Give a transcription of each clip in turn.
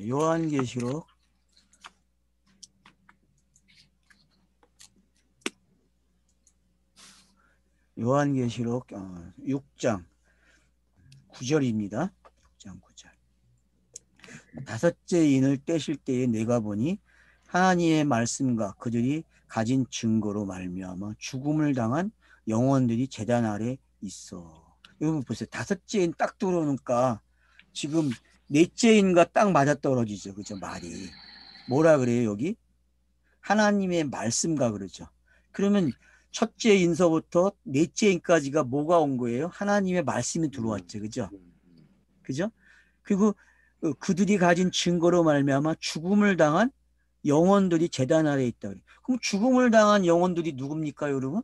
요한계시록 6장 9절입니다. 6장 9절. 다섯째 인을 떼실 때에 내가 보니 하나님의 말씀과 그들이 가진 증거로 말미암아 죽음을 당한 영혼들이 제단 아래 있어. 여러분 보세요. 다섯째 인 딱 들어오니까 지금 넷째 인과 딱 맞아떨어지죠. 그죠? 말이. 뭐라 그래요, 여기? 하나님의 말씀과 그러죠. 그러면 첫째 인서부터 넷째 인까지가 뭐가 온 거예요? 하나님의 말씀이 들어왔죠. 그죠? 그죠? 그리고 그들이 가진 증거로 말미암아 죽음을 당한 영혼들이 제단 아래 있다. 그럼 죽음을 당한 영혼들이 누굽니까, 여러분?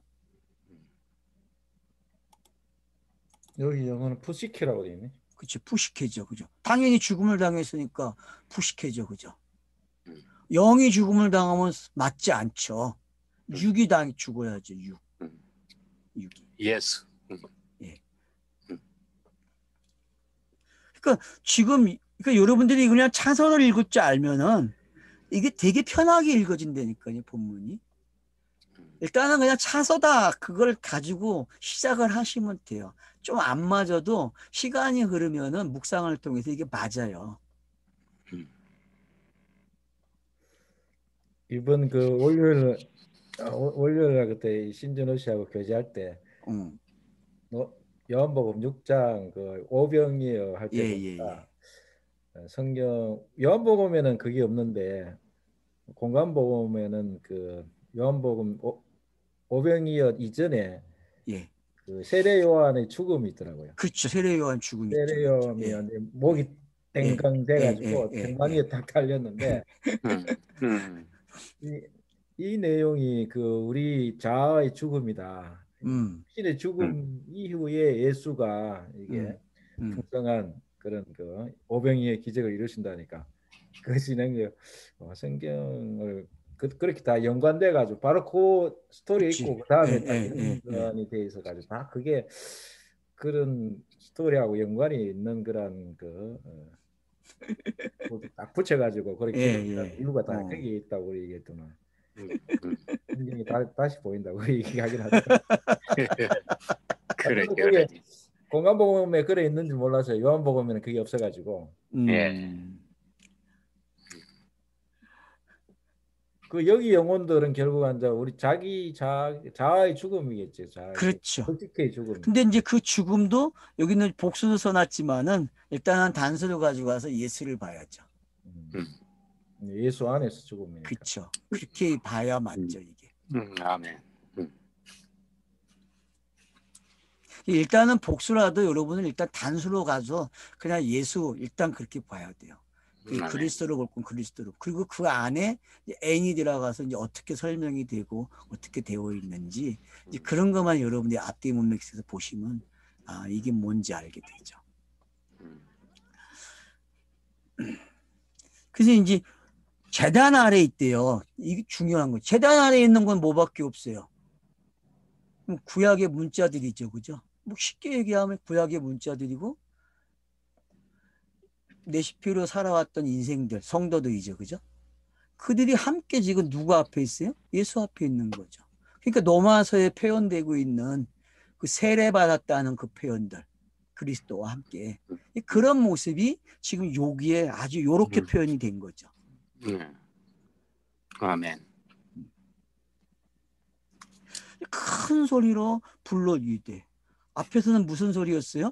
여기 영어는 푸시키라고 되어 있네. 그렇죠. 푸시케죠. 그죠? 당연히 죽음을 당했으니까 푸시케죠. 그죠? 영이 죽음을 당하면 맞지 않죠. 육이 죽어야죠. 육이. 예수. 예. 그러니까 지금 그러니까 여러분들이 그냥 차선을 읽을 줄 알면은 이게 되게 편하게 읽어진다니까요, 본문이. 일단은 그냥 차서다 그걸 가지고 시작을 하시면 돼요. 좀 안 맞아도 시간이 흐르면은 묵상을 통해서 이게 맞아요. 이번 그 월요일 그때 신준호 씨하고 교제할 때 요한복음 6장 그 오병이어 할 때 보니까 성경 요한복음에는 그게 없는데 공관복음에는 그 요한복음 오병이어 이전에 그 세례 요한의 죽음이 있더라고요. 그렇죠. 세례 요한 죽음이 있죠. 세례 요한이 목이 땡강 돼가지고 댕방이에 딱 달렸는데 이 내용이 그 우리 자아의 죽음이다. 신의 죽음 이후에 예수가 이게 풍성한 그런 그 오병이의 기적을 이루신다니까 그것이는 성경을 그렇게 다 연관돼 가지고 바로 그 스토리 있고 그 다음에 딱 이런 건이 돼 있어 가지고 다 그게 그런 스토리하고 연관이 있는 그런 딱 붙여가지고 그렇게 이유가 다 거기에 있다고 우리 얘기했더만 성경이 다시 보인다고 얘기하긴 하더라고요. 그래, 그게 공관복음에 그래 있는지 몰라서 요한복음에는 그게 없어가지고. 그 여기 영혼들은 결국 이제 우리 자아의 죽음이겠죠. 그렇죠. 솔직히 죽음. 근데 이제 그 죽음도 여기는 복수를 써놨지만은 일단은 단서를 가지고 와서 예수를 봐야죠. 예수 안에서 죽음이니까. 그렇죠. 그렇게 봐야 맞죠 이게. 아멘. 일단은 복수라도 여러분은 일단 단수로 가서 그냥 예수 일단 그렇게 봐야 돼요. 그리스도로 볼 건 그리스도로. 그리고 그 안에 N이 들어가서 이제 어떻게 설명이 되고 어떻게 되어 있는지 이제 그런 것만 여러분들이 앞뒤 문맥에서 보시면 아 이게 뭔지 알게 되죠. 그래서 이제 제단 아래 있대요. 이게 중요한 거예요. 제단 아래 있는 건 뭐밖에 없어요. 구약의 문자들이죠, 그죠? 뭐 쉽게 얘기하면 구약의 문자들이고 내시피로 살아왔던 인생들, 성도들이죠, 그죠? 그들이 함께 지금 누구 앞에 있어요? 예수 앞에 있는 거죠. 그러니까 로마서에 표현되고 있는 그 세례받았다는 그 표현들, 그리스도와 함께 그런 모습이 지금 여기에 아주 요렇게 표현이 된 거죠. 아멘. 큰 소리로 불러주되 앞에서는 무슨 소리였어요?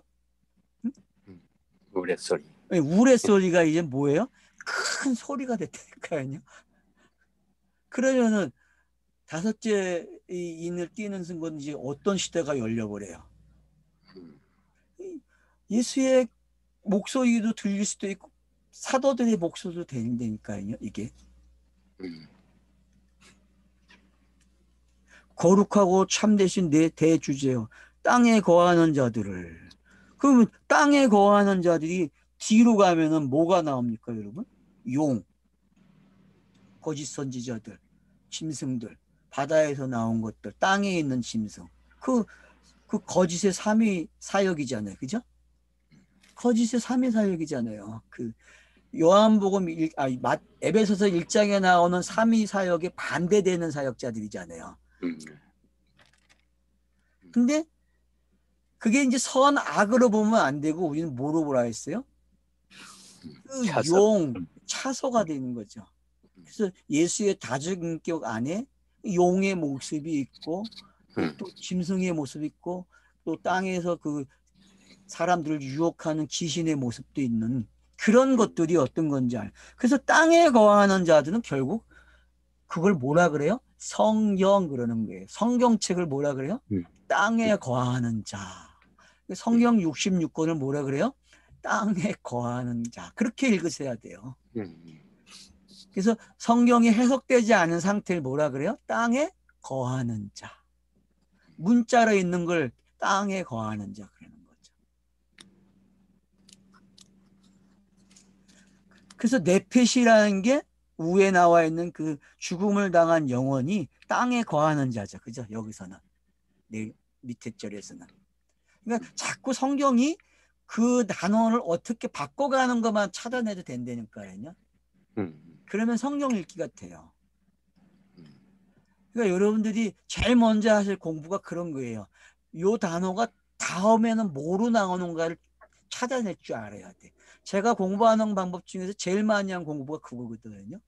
우레소리. 우레소리가 이제 뭐예요? 큰 소리가 됐다니까요. 그러면은 다섯째 인을 띄는 순간 이제 어떤 시대가 열려버려요. 예수의 목소리도 들릴 수도 있고 사도들의 목소리도 들린다니까요. 이게. 거룩하고 참되신 내 대주제요. 땅에 거하는 자들을. 그러면 땅에 거하는 자들이 뒤로 가면은 뭐가 나옵니까, 여러분? 용, 거짓 선지자들, 짐승들, 바다에서 나온 것들, 땅에 있는 짐승. 그 거짓의 삼위 사역이잖아요. 그죠? 거짓의 삼위 사역이잖아요. 요한복음 에베소서 1장에 나오는 삼위 사역에 반대되는 사역자들이잖아요. 근데 그게 이제 선악으로 보면 안 되고 우리는 뭐로 보라 했어요? 차소가 되는 거죠. 그래서 예수의 다중인격 안에 용의 모습이 있고 또 짐승의 모습이 있고 또 땅에서 그 사람들을 유혹하는 귀신의 모습도 있는 그런 것들이 어떤 건지 그래서 땅에 거하는 자들은 결국 그걸 뭐라 그래요? 성경 그러는 거예요. 성경책을 뭐라 그래요? 땅에 거하는 자. 성경 66권을 뭐라 그래요? 땅에 거하는 자. 그렇게 읽으셔야 돼요. 그래서 성경이 해석되지 않은 상태를 뭐라 그래요? 땅에 거하는 자. 문자로 있는 걸 땅에 거하는 자 그러는 거죠. 그래서 네펫이라는 게 위에 나와 있는 그 죽음을 당한 영혼이 땅에 거하는 자죠. 그죠? 여기서는. 네, 밑에 절에서는. 그러니까 자꾸 성경이 그 단어를 어떻게 바꿔가는 것만 찾아내도 된다니까요. 그러면 성경 읽기 같아요. 그러니까 여러분들이 제일 먼저 하실 공부가 그런 거예요. 이 단어가 다음에는 뭐로 나오는가를 찾아낼 줄 알아야 돼. 제가 공부하는 방법 중에서 제일 많이 한 공부가 그거거든요.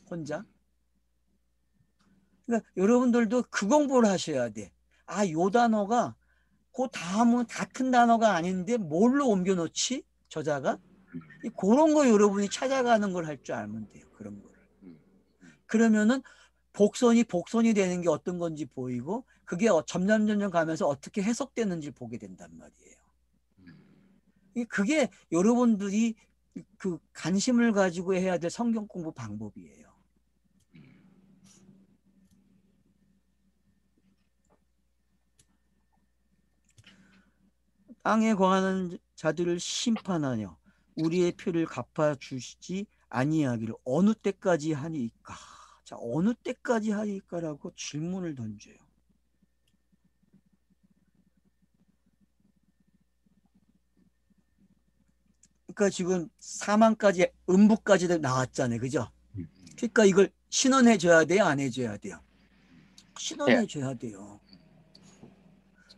혼자. 그러니까 여러분들도 그 공부를 하셔야 돼. 아, 요 단어가 그 다음은 같은 단어가 아닌데 뭘로 옮겨놓지? 저자가? 그런 거 여러분이 찾아가는 걸 할 줄 알면 돼요. 그런 거를. 그러면은 복선이 되는 게 어떤 건지 보이고 그게 점점 가면서 어떻게 해석되는지 보게 된단 말이에요. 그게 여러분들이 그 관심을 가지고 해야 될 성경 공부 방법이에요. 땅에 거하는 자들을 심판하여 우리의 표를 갚아주시지 아니하기를 어느 때까지 하니까. 자, 어느 때까지 하니까라고 질문을 던져요. 그러니까 지금 사망까지 음부까지 나왔잖아요. 그죠? 그러니까 이걸 신원해 줘야 돼요? 안 해줘야 돼요? 신원해 줘야 돼요.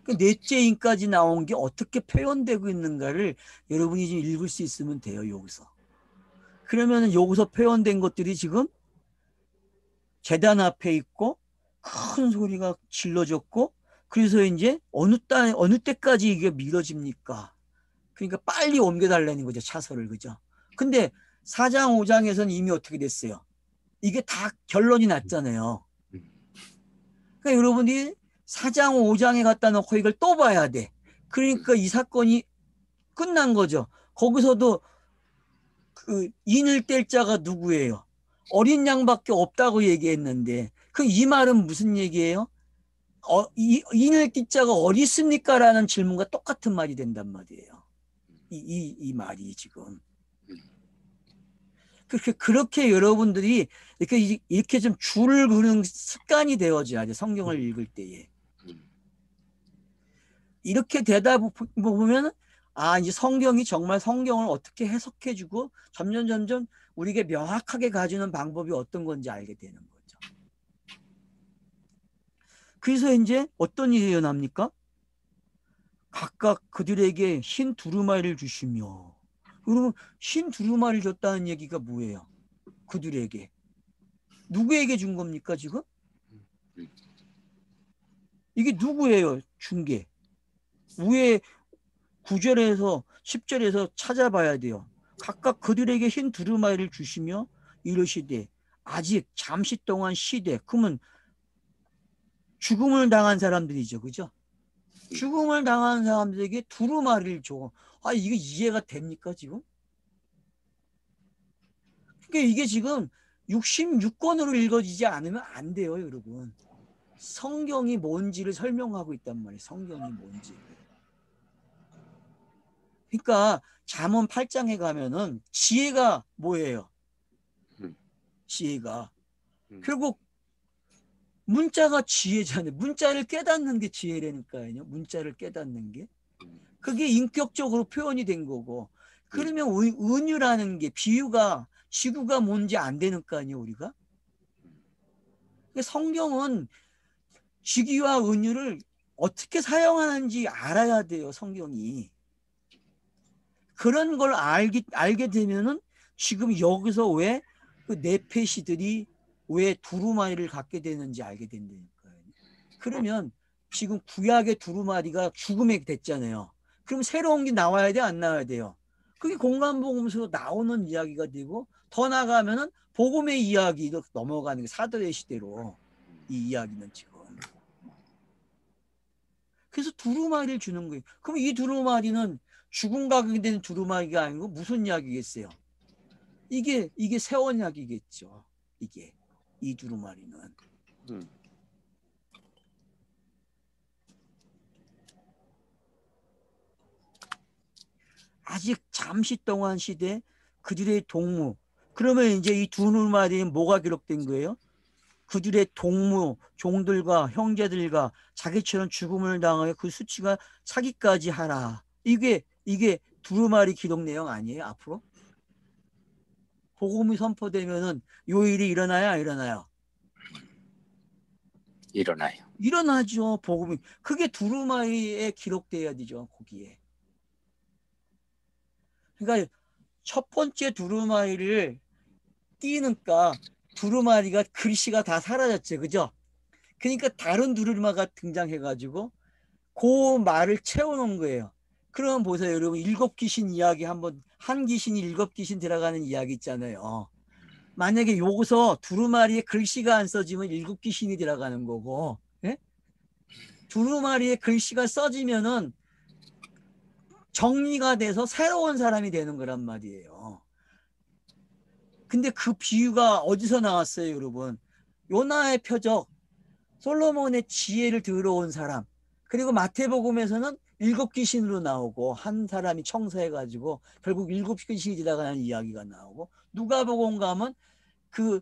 그 넷째 인까지 나온 게 어떻게 표현되고 있는가를 여러분이 지금 읽을 수 있으면 돼요. 여기서. 그러면 여기서 표현된 것들이 지금 제단 앞에 있고 큰 소리가 질러졌고 그래서 이제 어느 때까지 이게 미뤄집니까? 그러니까 빨리 옮겨달라는 거죠. 차서를. 그죠? 근데 4장 5장에서는 이미 어떻게 됐어요? 이게 다 결론이 났잖아요. 그러니까 여러분이 4장 5장에 갖다 놓고 이걸 또 봐야 돼. 그러니까 이 사건이 끝난 거죠. 거기서도 그 인을 뗄 자가 누구예요? 어린 양밖에 없다고 얘기했는데 그 이 말은 무슨 얘기예요? 인을 뗄 자가 어디 있습니까? 라는 질문과 똑같은 말이 된단 말이에요. 이 말이 지금. 그렇게 여러분들이 이렇게 좀 줄을 그는 습관이 되어져야 돼. 성경을 읽을 때에. 이렇게 되다 보면 이제 성경이 정말 성경을 어떻게 해석해주고 점점 우리에게 명확하게 가주는 방법이 어떤 건지 알게 되는 거죠. 그래서 이제 어떤 일이 일어납니까? 각각 그들에게 흰 두루마리를 주시며 그러면 흰 두루마리를 줬다는 얘기가 뭐예요? 그들에게. 누구에게 준 겁니까 지금? 이게 누구예요? 준 게. 위에 9절에서 10절에서 찾아봐야 돼요. 각각 그들에게 흰 두루마리를 주시며 이르시되 아직 잠시 동안 쉬되. 그러면 죽음을 당한 사람들이죠. 그죠? 죽음을 당한 사람들에게 두루마리를 줘. 이게 이해가 됩니까 지금? 그러니까 이게 지금 66권으로 읽어지지 않으면 안 돼요. 여러분. 성경이 뭔지를 설명하고 있단 말이에요. 성경이 뭔지. 그러니까 잠언 8장에 가면은 지혜가 뭐예요? 지혜가. 결국 문자가 지혜잖아요. 문자를 깨닫는 게 지혜라니까요. 문자를 깨닫는 게. 그게 인격적으로 표현이 된 거고 그러면 은유라는 게 비유가 지구가 뭔지 안 되는 거 아니에요, 우리가? 성경은 지기와 은유를 어떻게 사용하는지 알아야 돼요, 성경이. 그런 걸 알게 되면은 지금 여기서 왜 그 네페시들이 왜 두루마리를 갖게 되는지 알게 된다니까요. 그러면 지금 구약의 두루마리가 죽음에 됐잖아요. 그럼 새로운 게 나와야 돼, 안 나와야 돼요? 그게 공간복음서로 나오는 이야기가 되고, 더 나가면은 복음의 이야기도 넘어가는 게 사도의 시대로, 이 이야기는 지금. 그래서 두루마리를 주는 거예요. 그럼 이 두루마리는 죽은 각이 된 두루마리가 아니고 무슨 약이겠어요? 이게 세원약이겠죠. 이 두루마리는. 아직 잠시 동안 시대 그들의 동무. 그러면 이제 이 두루마리는 뭐가 기록된 거예요? 그들의 동무, 종들과 형제들과 자기처럼 죽음을 당하여 그 수치가 차기까지 하라. 이게 두루마리 기록 내용 아니에요, 앞으로? 복음이 선포되면은 요 일이 일어나야 안 일어나요? 일어나요. 일어나죠, 복음이. 그게 두루마리에 기록돼야 되죠, 거기에. 그러니까 첫 번째 두루마리를 띄니까 두루마리가 글씨가 다 사라졌죠, 그죠? 그러니까 다른 두루마리가 등장해가지고 그 말을 채워놓은 거예요. 그럼 보세요, 여러분. 7귀신 이야기 한 귀신이 7귀신 들어가는 이야기 있잖아요. 만약에 여기서 두루마리에 글씨가 안 써지면 7귀신이 들어가는 거고, 예? 두루마리에 글씨가 써지면은 정리가 돼서 새로운 사람이 되는 거란 말이에요. 근데 그 비유가 어디서 나왔어요, 여러분? 요나의 표적, 솔로몬의 지혜를 들어온 사람, 그리고 마태복음에서는 7귀신으로 나오고 한 사람이 청소해가지고 결국 7귀신이 지나가는 이야기가 나오고, 누가복음 가면 그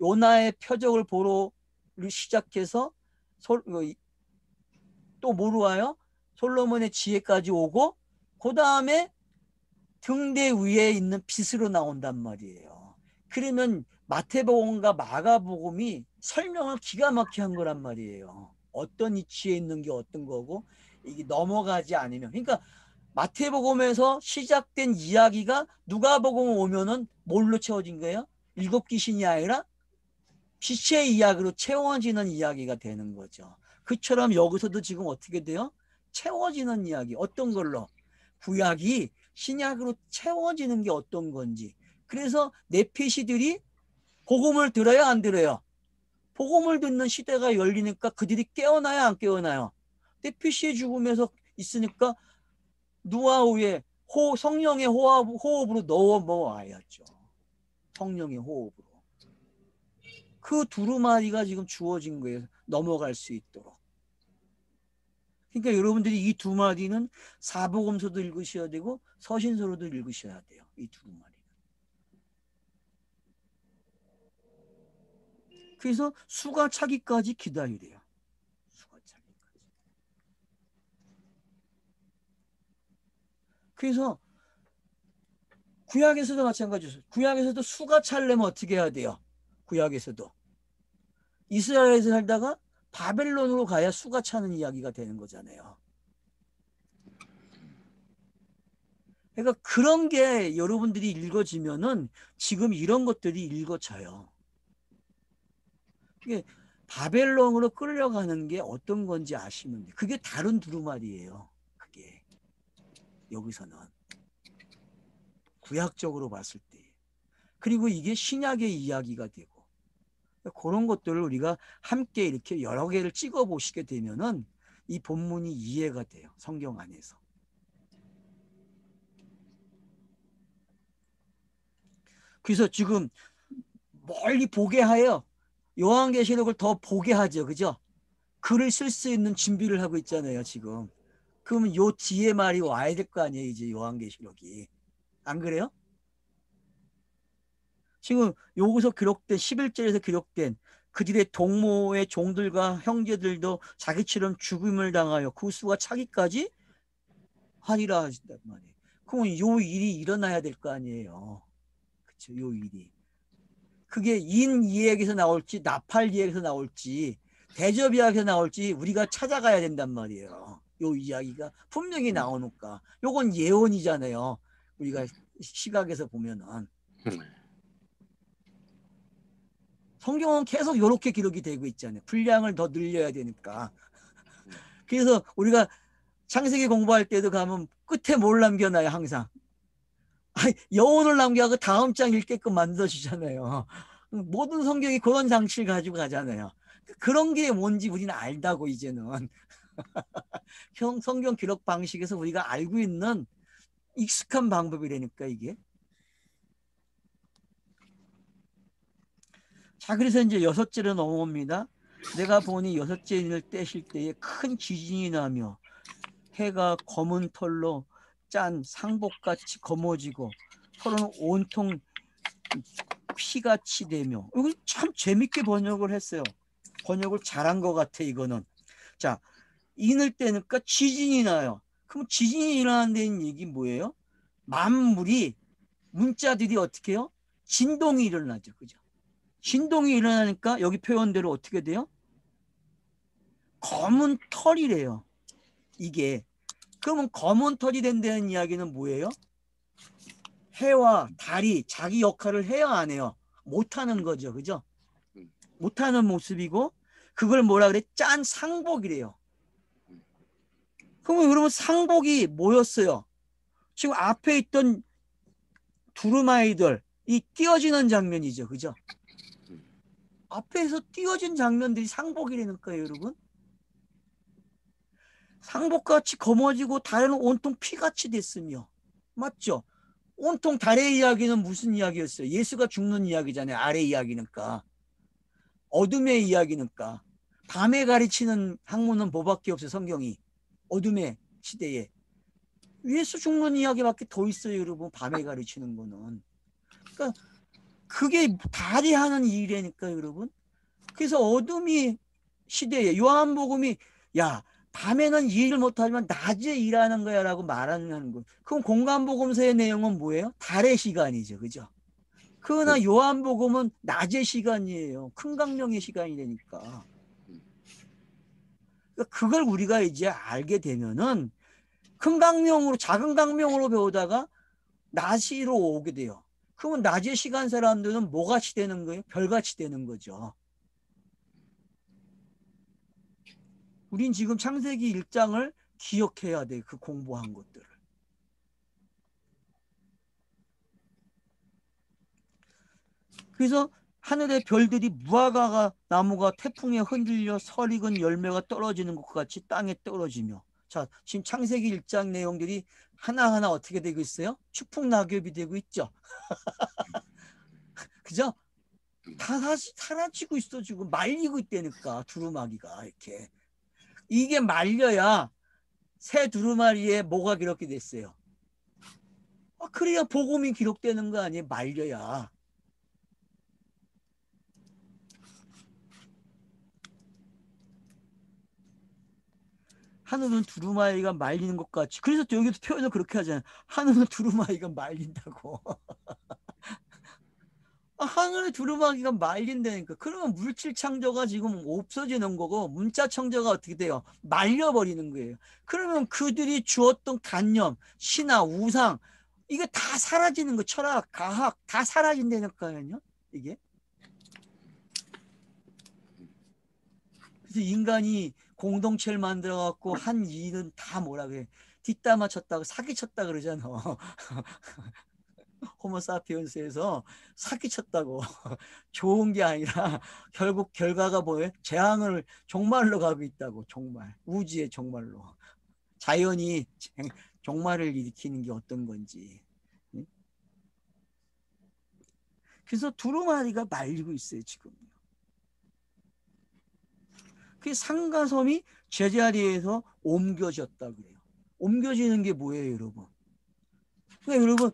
요나의 표적을 보러 시작해서 또 뭐로 와요? 솔로몬의 지혜까지 오고, 그 다음에 등대 위에 있는 빛으로 나온단 말이에요. 그러면 마태복음과 마가복음이 설명을 기가 막히게 한 거란 말이에요. 어떤 이치에 있는 게 어떤 거고, 이게 넘어가지 않으면. 그러니까 마태복음에서 시작된 이야기가 누가복음 오면은 뭘로 채워진 거예요? 7귀신이 아니라 빛의 이야기로 채워지는 이야기가 되는 거죠. 그처럼 여기서도 지금 어떻게 돼요? 채워지는 이야기. 어떤 걸로? 구약이 신약으로 채워지는 게 어떤 건지. 그래서 네피시들이 복음을 들어야 안 들어요? 복음을 듣는 시대가 열리니까 그들이 깨어나야 안 깨어나요? 네피시의 죽음에서 있으니까 누아우에 성령의 호흡으로 넘어와야죠. 성령의 호흡으로. 그 두루마리가 지금 주어진 거예요. 넘어갈 수 있도록. 그러니까 여러분들이 이 두 마리는 사복음서도 읽으셔야 되고 서신서로도 읽으셔야 돼요. 이 두루마리는. 그래서 수가 차기까지 기다리래요. 수가 차기까지. 그래서 구약에서도 마찬가지죠. 구약에서도 수가 차려면 어떻게 해야 돼요? 구약에서도. 이스라엘에서 살다가 바벨론으로 가야 수가 차는 이야기가 되는 거잖아요. 그러니까 그런 게 여러분들이 읽어지면은 지금 이런 것들이 읽어져요. 이게 바벨론으로 끌려가는 게 어떤 건지 아시면 돼요. 그게 다른 두루마리예요. 그게 여기서는 구약적으로 봤을 때. 그리고 이게 신약의 이야기가 되고, 그런 것들을 우리가 함께 이렇게 여러 개를 찍어 보시게 되면은 이 본문이 이해가 돼요. 성경 안에서. 그래서 지금 멀리 보게 하여 요한계시록을 더 보게 하죠. 그죠? 글을 쓸 수 있는 준비를 하고 있잖아요, 지금. 그러면 요 뒤에 말이 와야 될 거 아니에요, 이제 요한계시록이. 안 그래요? 지금 여기서 기록된 11절에서 기록된 그들의 동무의 종들과 형제들도 자기처럼 죽음을 당하여 그 수가 차기까지 하리라 하신단 말이에요. 그러면 요 일이 일어나야 될 거 아니에요. 그렇죠? 요 일이. 그게 인이야기에서 나올지 나팔 이야기에서 나올지 대접 이야기에서 나올지 우리가 찾아가야 된단 말이에요. 요 이야기가 분명히 나오니까. 요건 예언이잖아요. 우리가 시각에서 보면은. 성경은 계속 이렇게 기록이 되고 있잖아요. 분량을 더 늘려야 되니까. 그래서 우리가 창세기 공부할 때도 가면 끝에 뭘 남겨놔요, 항상. 여운을 남겨서 다음 장 읽게끔 만들어주잖아요. 모든 성경이 그런 장치를 가지고 가잖아요. 그런 게 뭔지 우리는 알다고, 이제는. 성경 기록 방식에서 우리가 알고 있는 익숙한 방법이라니까, 이게. 자, 그래서 이제 여섯째로 넘어옵니다. 내가 보니 여섯째 인을 떼실 때에 큰 지진이 나며 해가 검은 털로 짠 상복같이 검어지고 털은 온통 피같이 되며. 이거 참 재밌게 번역을 했어요. 번역을 잘한 것 같아, 이거는. 자, 인을 떼니까 지진이 나요. 그럼 지진이 일어나는 데는 얘기 뭐예요? 만물이, 문자들이 어떻게 해요? 진동이 일어나죠. 그죠? 진동이 일어나니까 여기 표현대로 어떻게 돼요? 검은 털이래요. 이게. 그러면 검은 털이 된다는 이야기는 뭐예요? 해와 달이 자기 역할을 해야 안 해요? 못하는 거죠. 그죠? 못하는 모습이고, 그걸 뭐라 그래? 짠 상복이래요. 그러면 상복이 뭐였어요? 지금 앞에 있던 두루마리들, 이 띄어지는 장면이죠. 그죠? 앞에서 띄어진 장면들이 상복이라는 거예요, 여러분. 상복같이 검어지고 달은 온통 피같이 됐으며. 맞죠? 온통 달의 이야기는 무슨 이야기였어요? 예수가 죽는 이야기잖아요. 아래 이야기니까. 어둠의 이야기니까. 밤에 가르치는 학문은 뭐밖에 없어요, 성경이. 어둠의 시대에. 예수 죽는 이야기밖에 더 있어요, 여러분. 밤에 가르치는 거는. 그러니까 그게 달이 하는 일이니까, 여러분. 그래서 어둠이 시대에 요한복음이 야, 밤에는 일을 못하지만 낮에 일하는 거야 라고 말하는 거. 그럼 공간복음서의 내용은 뭐예요? 달의 시간이죠. 그죠? 그러나 요한복음은 낮의 시간이에요. 큰 강령의 시간이 되니까. 그걸 우리가 이제 알게 되면은 큰 강령으로, 작은 강령으로 배우다가 낮이로 오게 돼요. 그러면 낮의 시간 사람들은 뭐같이 되는 거예요? 별같이 되는 거죠. 우린 지금 창세기 1장을 기억해야 돼. 그 공부한 것들을. 그래서 하늘의 별들이 무화과 나무가 태풍에 흔들려 설익은 열매가 떨어지는 것과 같이 땅에 떨어지며. 자, 지금 창세기 1장 내용들이 하나하나 어떻게 되고 있어요? 추풍낙엽이 되고 있죠. 그죠? 다 사라지고 있어. 지금 말리고 있다니까, 두루마기가 이렇게. 이게 말려야 새 두루마리에 뭐가 기록이 됐어요? 그래야 복음이 기록되는 거 아니에요? 말려야. 하늘은 두루마리가 말리는 것 같이. 그래서 또 여기도 표현을 그렇게 하잖아요. 하늘은 두루마리가 말린다고. 하늘의 두루마기가 말린다니까. 그러면 물질 창조가 지금 없어지는 거고, 문자 창조가 어떻게 돼요? 말려버리는 거예요. 그러면 그들이 주었던 관념, 신화, 우상, 이게 다 사라지는 거. 철학, 과학 다 사라진다니까요. 이게. 그래서 인간이 공동체를 만들어 갖고 한 일은 다 뭐라 그래? 뒷담화 쳤다고 사기쳤다 그러잖아. 호모사피엔스에서 사기쳤다고. 좋은 게 아니라 결국 결과가 뭐예요? 재앙을 종말로 가고 있다고. 종말. 우주의 종말로. 자연이 종말을 일으키는 게 어떤 건지. 그래서 두루마리가 말리고 있어요, 지금. 그 상가섬이 제자리에서 옮겨졌다 그래요. 옮겨지는 게 뭐예요, 여러분? 그러니까 여러분,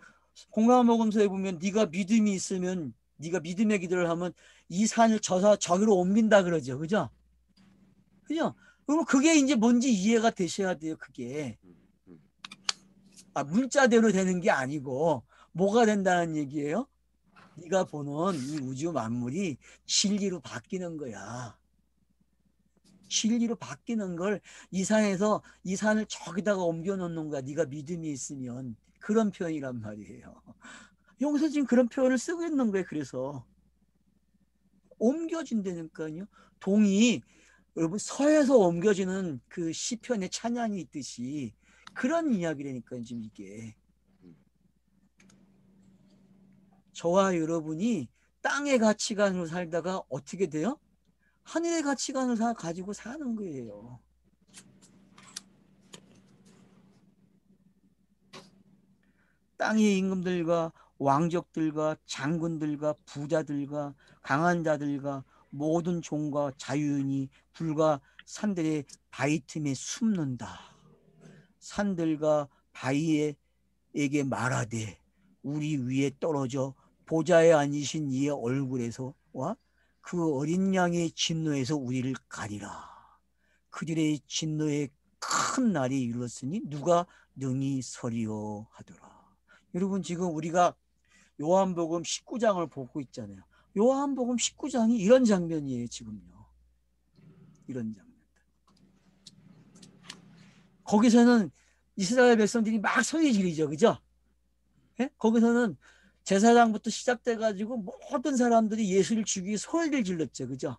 공감복음서에 보면 네가 믿음이 있으면, 네가 믿음의 기도를 하면 이 산을 저기로 옮긴다 그러죠. 그죠? 그죠? 그럼 그게 이제 뭔지 이해가 되셔야 돼요. 그게. 문자대로 되는 게 아니고 뭐가 된다는 얘기예요? 네가 보는 이 우주 만물이 진리로 바뀌는 거야. 진리로 바뀌는 걸 이 산을 저기다가 옮겨 놓는 거야. 네가 믿음이 있으면. 그런 표현이란 말이에요. 여기서 지금 그런 표현을 쓰고 있는 거예요. 그래서 옮겨진다니까요. 동이 여러분 서에서 옮겨지는 그 시편의 찬양이 있듯이 그런 이야기라니까요. 지금 이게 저와 여러분이 땅의 가치관으로 살다가 어떻게 돼요? 하늘의 가치관을 가지고 사는 거예요. 땅의 임금들과 왕족들과 장군들과 부자들과 강한 자들과 모든 종과 자유인이 불과 산들의 바위 틈에 숨는다. 산들과 바위에게 말하되 우리 위에 떨어져 보좌에 앉으신 이의 얼굴에서와 그 어린 양의 진노에서 우리를 가리라. 그들의 진노의 큰 날이 이르렀으니 누가 능히 서리요 하더라. 여러분 지금 우리가 요한복음 19장을 보고 있잖아요. 요한복음 19장이 이런 장면이에요. 지금요. 이런 장면. 거기서는 이스라엘 백성들이 막 소리 지르죠. 그죠? 예? 거기서는 제사장부터 시작돼가지고 모든 사람들이 예수를 죽이기 소리를 질렀죠. 그죠?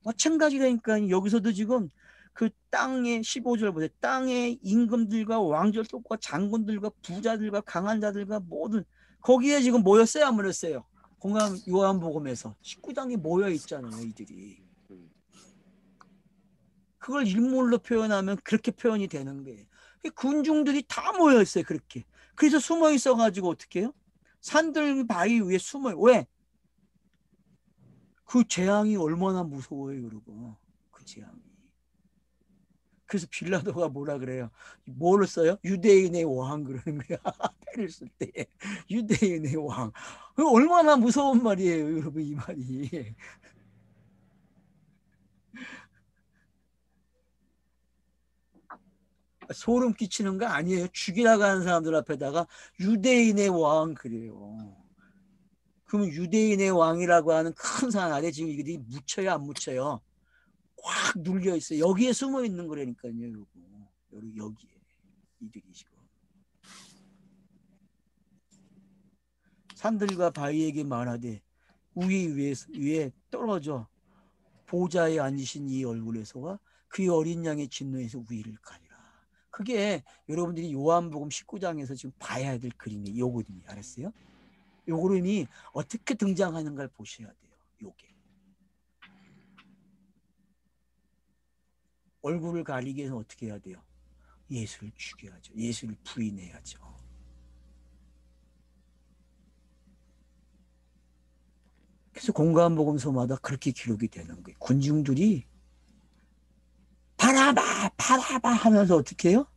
마찬가지라니까 여기서도 지금 그 땅의 15절 보세요. 땅의 임금들과 왕족들과 장군들과 부자들과 강한 자들과 모든 거기에 지금 모였어요. 안 모였어요? 공감 요한복음에서 19장에 모여 있잖아요. 이들이. 그걸 인물로 표현하면 그렇게 표현이 되는 거예요. 군중들이 다 모여 있어요. 그렇게. 그래서 숨어 있어가지고 어떻게 해요? 산들 바위 위에 숨어요. 왜? 그 재앙이 얼마나 무서워요, 여러분. 그 재앙이. 그래서 빌라도가 뭐라 그래요? 뭐를 써요? 유대인의 왕 그러는 거야. 패를 쓸 때. 유대인의 왕. 얼마나 무서운 말이에요, 여러분, 이 말이. 소름 끼치는 거 아니에요. 죽이라고 하는 사람들 앞에다가 유대인의 왕 그래요. 그러면 유대인의 왕이라고 하는 큰 산 아래 지금 이들이 묻혀요, 안 묻혀요? 꽉 눌려 있어요. 여기에 숨어 있는 거라니까요, 여러분. 여기에 이들이 지금 산들과 바위에게 말하되 우리 위에 떨어져 보좌에 앉으신 이 얼굴에서와 그의 어린 양의 진노에서 우리를 가리라. 그게 여러분들이 요한복음 19장에서 지금 봐야 될 그림이 요 그림이 알았어요? 요 그림이 어떻게 등장하는가를 보셔야 돼요. 요게 얼굴을 가리기 위해서 어떻게 해야 돼요? 예수를 죽여야죠. 예수를 부인해야죠. 그래서 공감복음서마다 그렇게 기록이 되는 거예요. 군중들이 바라봐 바라봐 하면서 어떻게 해요?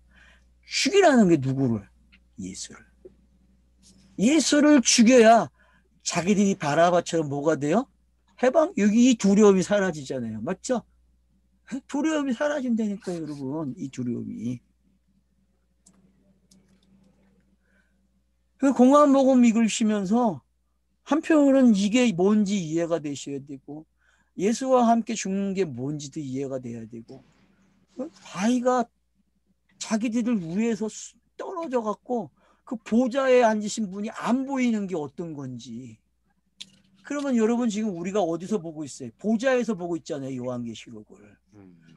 죽이라는 게 누구를? 예수를 죽여야 자기들이 바라바처럼 뭐가 돼요? 해방? 여기 이 두려움이 사라지잖아요. 맞죠? 두려움이 사라진다니까요, 여러분. 이 두려움이. 공안복음 읽으시면서 한편으로는 이게 뭔지 이해가 되셔야 되고 예수와 함께 죽는 게 뭔지도 이해가 돼야 되고 바위가 자기들 위에서 떨어져 갖고 그 보좌에 앉으신 분이 안 보이는 게 어떤 건지. 그러면 여러분 지금 우리가 어디서 보고 있어요? 보좌에서 보고 있잖아요. 요한계시록을.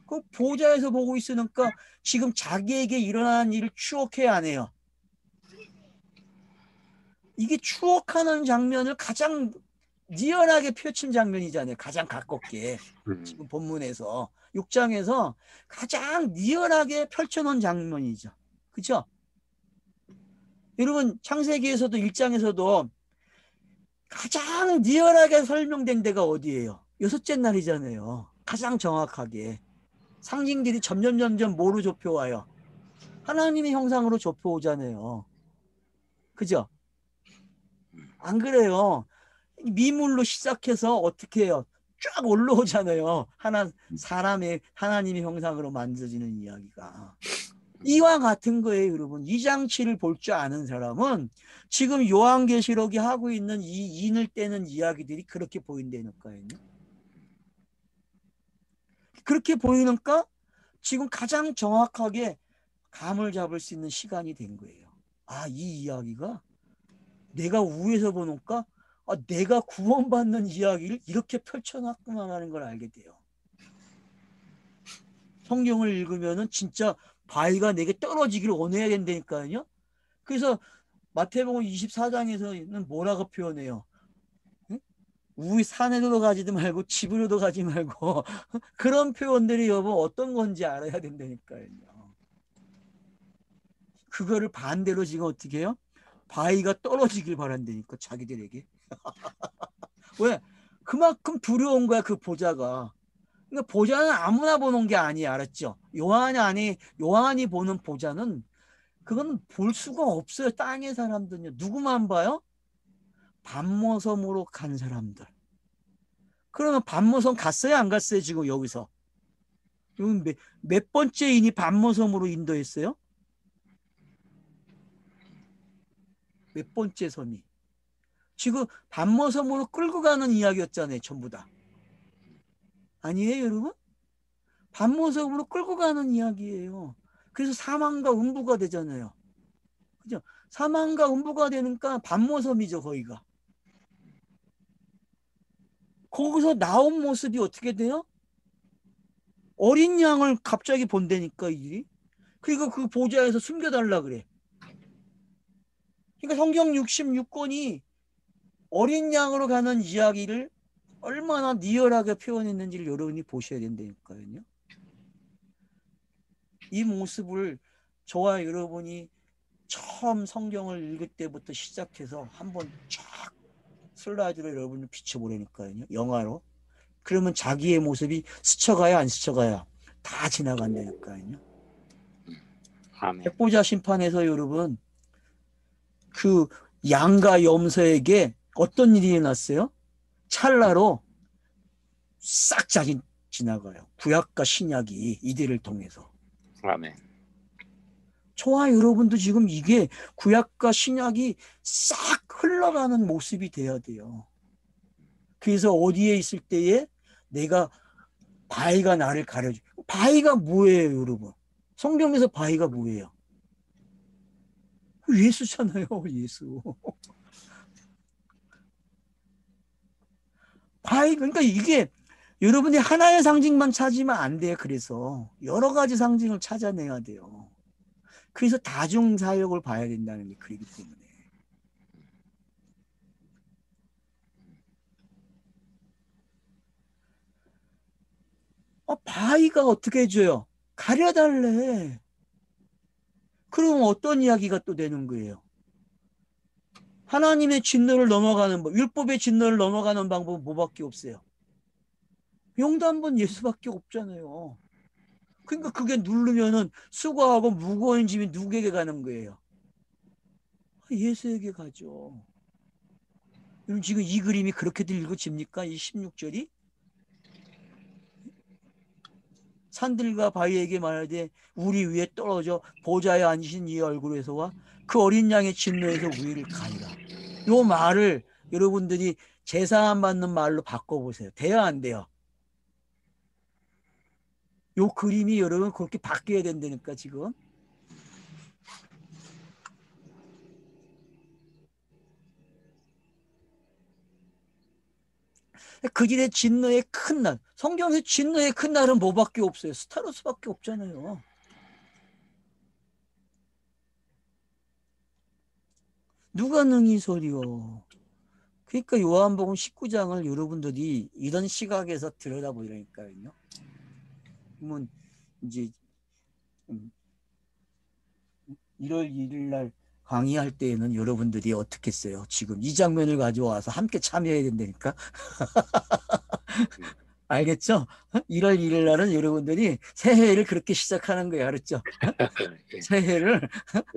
그 보좌에서 보고 있으니까 지금 자기에게 일어난 일을 추억해야 안 해요. 이게 추억하는 장면을 가장 리얼하게 펼친 장면이잖아요. 가장 가깝게. 지금 본문에서 6장에서 가장 리얼하게 펼쳐놓은 장면이죠. 그렇죠? 여러분 창세기에서도 1장에서도 가장 리얼하게 설명된 데가 어디예요? 여섯째 날이잖아요. 가장 정확하게. 상징들이 점점 뭐로 좁혀와요? 하나님의 형상으로 좁혀오잖아요. 그죠? 안 그래요? 미물로 시작해서 어떻게 해요? 쫙 올라오잖아요. 사람의 하나님의 형상으로 만들어지는 이야기가. 이와 같은 거예요, 여러분. 이 장치를 볼 줄 아는 사람은 지금 요한계시록이 하고 있는 이 인을 떼는 이야기들이 그렇게 보인다니까요. 그렇게 보이니까 지금 가장 정확하게 감을 잡을 수 있는 시간이 된 거예요. 아, 이 이야기가 내가 위에서 보니까 내가 구원받는 이야기를 이렇게 펼쳐놨구나 하는 걸 알게 돼요. 성경을 읽으면은 진짜 바위가 내게 떨어지기를 원해야 된다니까요. 그래서 마태복음 24장에서는 뭐라고 표현해요? 우리 산에도 가지도 말고 집으로도 가지 말고 그런 표현들이 여러분 어떤 건지 알아야 된다니까요. 그거를 반대로 지금 어떻게 해요? 바위가 떨어지길 바란다니까 자기들에게. 왜? 그만큼 두려운 거야 그 보좌가. 그러니까 보좌는 아무나 보는 게 아니야, 알았죠? 요한이 보는 보좌는 그건 볼 수가 없어요. 땅의 사람들은요. 누구만 봐요? 반모섬으로 간 사람들. 그러면 반모섬 갔어요? 안 갔어요? 지금 여기서. 몇 번째 인이 반모섬으로 인도했어요? 몇 번째 섬이. 지금 반모섬으로 끌고 가는 이야기였잖아요. 전부 다. 아니에요, 여러분? 반모섬으로 끌고 가는 이야기예요. 그래서 사망과 음부가 되잖아요. 그죠? 사망과 음부가 되니까 반모섬이죠, 거기가. 거기서 나온 모습이 어떻게 돼요? 어린 양을 갑자기 본다니까, 이. 그리고 그 보좌에서 숨겨달라 그래. 그러니까 성경 66권이 어린 양으로 가는 이야기를 얼마나 리얼하게 표현했는지를 여러분이 보셔야 된다니까요. 이 모습을 저와 여러분이 처음 성경을 읽을 때부터 시작해서 한번 쫙 슬라이드로 여러분을 비춰보라니까요. 영화로. 그러면 자기의 모습이 스쳐가야 안 스쳐가야 다 지나간다니까요. 백보자 심판에서 여러분 그 양과 염소에게 어떤 일이 일어났어요? 찰나로 싹 지나가요. 구약과 신약이 이들을 통해서. 아멘. 저와 여러분도 지금 이게 구약과 신약이 싹 흘러가는 모습이 돼야 돼요. 그래서 어디에 있을 때에 내가 바위가 나를 가려줘. 바위가 뭐예요, 여러분? 성경에서 바위가 뭐예요? 예수잖아요, 예수. 바위, 그러니까 이게 여러분이 하나의 상징만 찾으면 안 돼요. 그래서 여러 가지 상징을 찾아내야 돼요. 그래서 다중사역을 봐야 된다는 게 그렇기 때문에. 바위가 어떻게 해줘요? 가려달래. 그럼 어떤 이야기가 또 되는 거예요? 하나님의 진노를 넘어가는 법, 율법의 진노를 넘어가는 방법은 뭐밖에 없어요? 용담번 예수밖에 없잖아요. 그러니까 그게 누르면은 수고하고 무거운 짐이 누구에게 가는 거예요? 예수에게 가죠. 여러분 지금 이 그림이 그렇게들 읽어집니까? 이 16절이? 산들과 바위에게 말하되 우리 위에 떨어져 보좌에 앉으신 이 얼굴에서와 그 어린 양의 진노에서 우리를 가리라. 이 말을 여러분들이 제사함 받는 말로 바꿔보세요. 돼요, 안 돼요? 이 그림이 여러분 그렇게 바뀌어야 된다니까 지금. 그들의 진노의 큰 날. 성경에서 진노의 큰 날은 뭐밖에 없어요? 스타로스밖에 없잖아요. 누가 능히 소리요? 그러니까 요한복음 19장을 여러분들이 이런 시각에서 들여다보려니까요. 그러면 이제 1월 1일 날 강의할 때에는 여러분들이 어떻게 했어요? 지금 이 장면을 가져와서 함께 참여해야 된다니까. 알겠죠? 1월 1일 날은 여러분들이 새해를 그렇게 시작하는 거예요. 알았죠? 새해를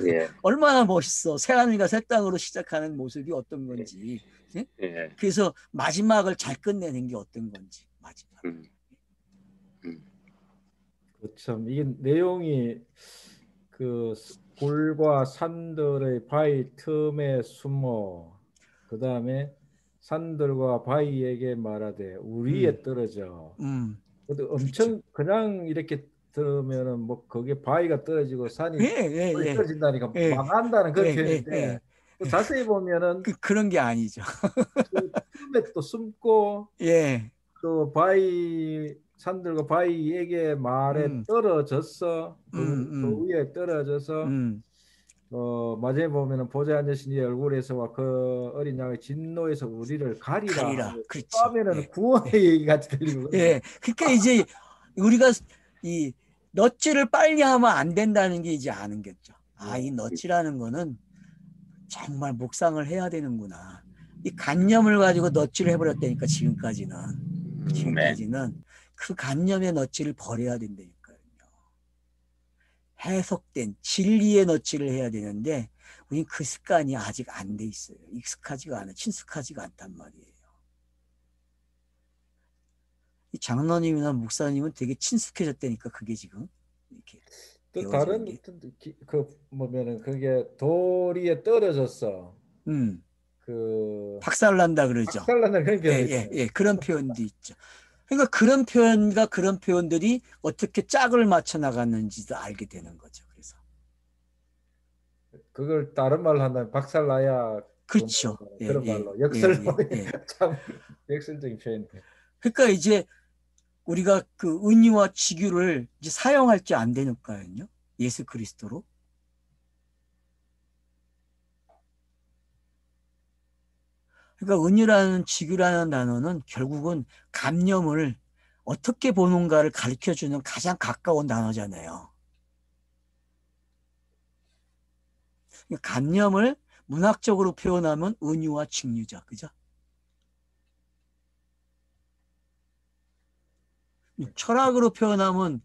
예. 얼마나 멋있어. 새하늘과 새 땅으로 시작하는 모습이 어떤 건지. 예? 그래서 마지막을 잘 끝내는 게 어떤 건지. 마지막. 참 이게 내용이 그 굴과 산들의 바위 틈에 숨어 그 다음에 산들과 바위에게 말하되 우리에 떨어져. 근데 그렇죠. 엄청 그냥 이렇게 들으면은 뭐 거기에 바위가 떨어지고 산이 예, 예, 예, 떨어진다니까 예, 망한다는 그런 예, 예, 표현인데 예. 또 자세히 보면은 그런 게 아니죠. 그 틈에 또 숨고 예, 그 바위 산들과 바위에게 말에 음, 떨어졌어. 그 음, 위에 떨어져서 음. 마지막에 보면은 보좌에 앉으신 이의 얼굴에서와 그 어린 양의 진노에서 우리를 가리라 가리라. 하고 또 그렇죠. 하면은 예, 구원의 예, 얘기 같이 들리거든요. 예. 그러니까 이제 우리가 이 넛질을 빨리 하면 안 된다는 게 이제 아는 거죠. 아, 이 예. 넛이라는 거는 정말 묵상을 해야 되는구나. 이 관념을 가지고 넛질을 해버렸다니까 네. 지금까지는 그 관념의 넛질을 버려야 된다니까요. 해석된 진리의 넛질을 해야 되는데 우린 그 습관이 아직 안 돼 있어요. 익숙하지가 않아, 친숙하지가 않단 말이에요. 이 장로님이나 목사님은 되게 친숙해졌다니까 그게 지금 이렇게 또 되어지는 다른 게. 그 보면은 그게 돌 위에 떨어졌어. 음, 그 박살난다 그러죠. 박살난다는 그런 예, 표현도 예, 있잖아요. 예. 그런 표현도 있죠. 그러니까 그런 표현과 그런 표현들이 어떻게 짝을 맞춰 나갔는지도 알게 되는 거죠. 그래서. 그걸 다른 말로 한다면 박살나야 그렇죠. 예, 그런 예, 말로 예, 역설로 예, 예. 참 역설적인 표현이네. 그러니까 이제 우리가 그 은유와 직유를 이제 사용할지 안 되니까요. 예수 그리스도로. 그러니까 은유라는 직유라는 단어는 결국은 감념을 어떻게 보는가를 가르쳐주는 가장 가까운 단어잖아요. 그러니까 감념을 문학적으로 표현하면 은유와 직유죠. 그죠? 철학으로 표현하면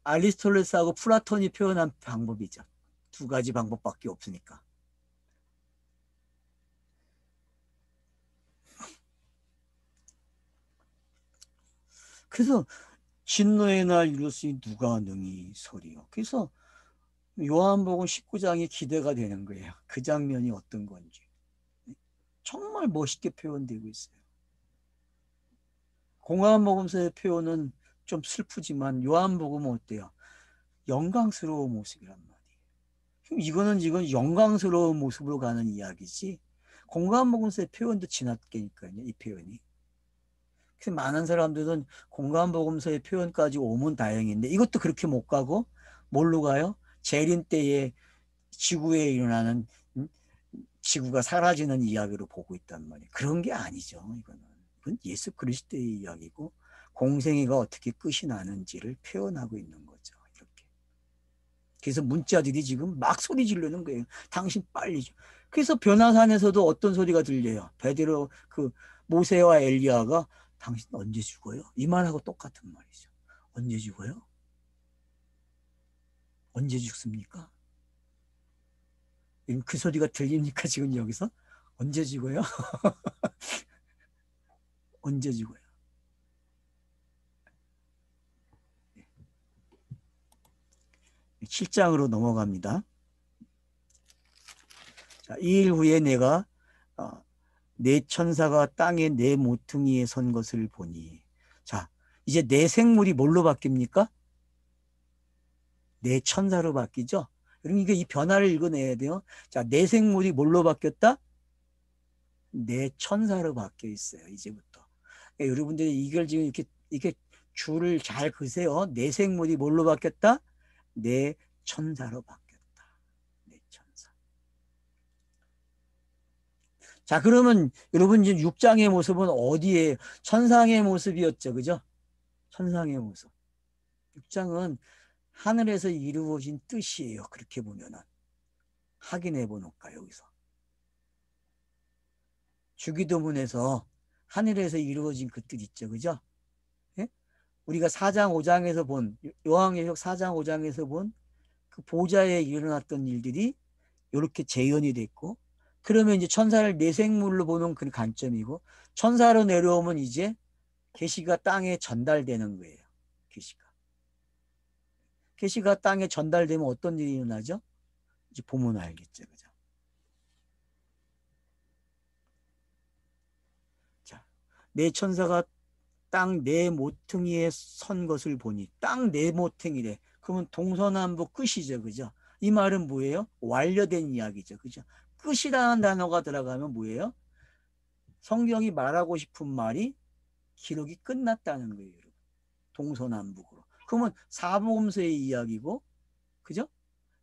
아리스토텔레스하고 플라톤이 표현한 방법이죠. 두 가지 방법밖에 없으니까. 그래서 진노의 날 이루었으니 누가 능히 서리요. 그래서 요한복음 19장이 기대가 되는 거예요. 그 장면이 어떤 건지. 정말 멋있게 표현되고 있어요. 공화복음서의 표현은 좀 슬프지만 요한복음은 어때요? 영광스러운 모습이란 말이에요. 이거는 지금 영광스러운 모습으로 가는 이야기지. 공간복음서의 표현도 지났겠니까요. 이 표현이. 그래서 많은 사람들은 공간복음서의 표현까지 오면 다행인데 이것도 그렇게 못 가고 뭘로 가요? 재림 때에 지구에 일어나는 지구가 사라지는 이야기로 보고 있단 말이에요. 그런 게 아니죠. 이건 예수 그리스도의 이야기고 공생애가 어떻게 끝이 나는지를 표현하고 있는 거죠. 이렇게. 그래서 문자들이 지금 막 소리 지르는 거예요. 당신 빨리 좀. 그래서 변화산에서도 어떤 소리가 들려요. 베드로 그 모세와 엘리야가 당신 언제 죽어요? 이 말하고 똑같은 말이죠. 언제 죽어요? 언제 죽습니까? 그 소리가 들립니까? 지금 여기서? 언제 죽어요? 언제 죽어요? 7장으로 넘어갑니다. 자, 2일 후에 내가 내 천사가 땅에 내 모퉁이에 선 것을 보니. 자, 이제 내 생물이 뭘로 바뀝니까? 내 천사로 바뀌죠? 그러니까 이 변화를 읽어내야 돼요. 자, 내 생물이 뭘로 바뀌었다? 내 천사로 바뀌어 있어요. 이제부터. 그러니까 여러분들이 이걸 지금 이렇게 줄을 잘 그세요. 내 생물이 뭘로 바뀌었다? 내 천사로 바뀌었다. 내 천사. 자, 그러면 여러분 지금 6장의 모습은 어디에? 천상의 모습이었죠. 그죠? 천상의 모습. 6장은 하늘에서 이루어진 뜻이에요. 그렇게 보면은. 확인해 보니까 여기서. 주기도문에서 하늘에서 이루어진 그 뜻 있죠. 그죠? 예? 우리가 4장 5장에서 본 요한계시록 4장 5장에서 본 그 보좌에 일어났던 일들이 이렇게 재현이 됐고 그러면 이제 천사를 내생물로 보는 그 관점이고 천사로 내려오면 이제 계시가 땅에 전달되는 거예요. 계시가. 계시가 땅에 전달되면 어떤 일이 일어나죠? 이제 보면 알겠죠. 그죠? 자, 내 천사가 땅 네 모퉁이에 선 것을 보니, 땅 네 모퉁이래. 그러면 동서남북 끝이죠. 그죠? 이 말은 뭐예요? 완료된 이야기죠. 그죠? 끝이라는 단어가 들어가면 뭐예요? 성경이 말하고 싶은 말이 기록이 끝났다는 거예요. 여러분. 동서남북으로. 그러면 사복음서의 이야기고, 그죠?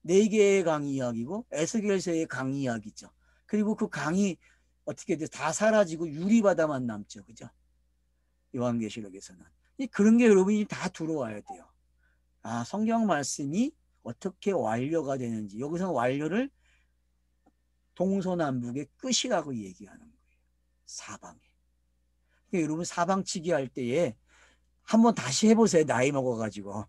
네 개의 강 이야기고, 에스겔서의 강 이야기죠. 그리고 그 강이 어떻게 돼? 다 사라지고 유리바다만 남죠. 그죠? 요한계시록에서는. 그런 게 여러분이 다 들어와야 돼요. 아, 성경 말씀이 어떻게 완료가 되는지. 여기서 완료를 동서남북의 끝이라고 얘기하는 거예요. 사방에. 그러니까 여러분 사방치기 할 때에 한번 다시 해보세요. 나이 먹어가지고.